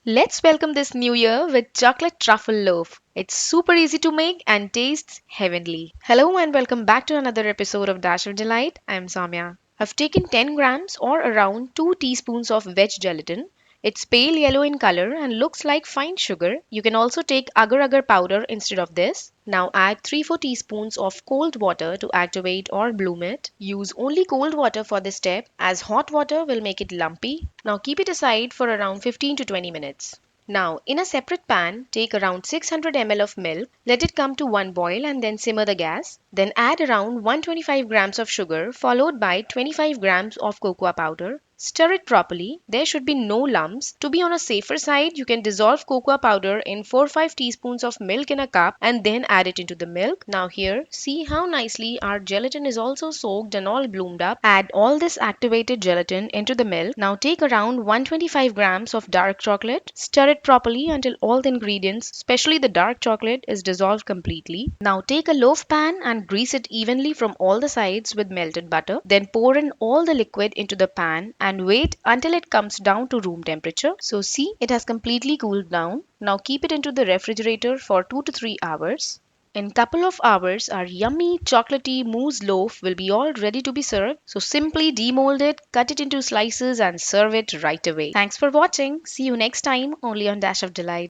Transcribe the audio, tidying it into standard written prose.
Let's welcome this new year with chocolate truffle loaf. It's super easy to make and tastes heavenly. Hello and welcome back to another episode of Dash of Delight. I'm Samya. I've taken 10 grams or around 2 teaspoons of veg gelatin. It's pale yellow in color and looks like fine sugar. You can also take agar powder instead of this. Now add 3-4 teaspoons of cold water to activate or bloom it. Use only cold water for this step as hot water will make it lumpy. Now keep it aside for around 15 to 20 minutes. Now, in a separate pan, take around 600 ml of milk, let it come to one boil and then simmer the gas. Then add around 125 grams of sugar followed by 25 grams of cocoa powder. Stir it properly. There should be no lumps. To be on a safer side, you can dissolve cocoa powder in 4-5 teaspoons of milk in a cup and then add it into the milk. Now here, see how nicely our gelatin is also soaked and all bloomed up. Add all this activated gelatin into the milk. Now take around 125 grams of dark chocolate. Stir it properly until all the ingredients, especially the dark chocolate, is dissolved completely. Now take a loaf pan and grease it evenly from all the sides with melted butter. Then pour in all the liquid into the pan and wait until it comes down to room temperature. So see, it has completely cooled down. Now keep it into the refrigerator for 2 to 3 hours. In couple of hours, our yummy chocolatey mousse loaf will be all ready to be served. So simply demold it, cut it into slices and serve it right away. Thanks for watching. See you next time only on Dash of Delight.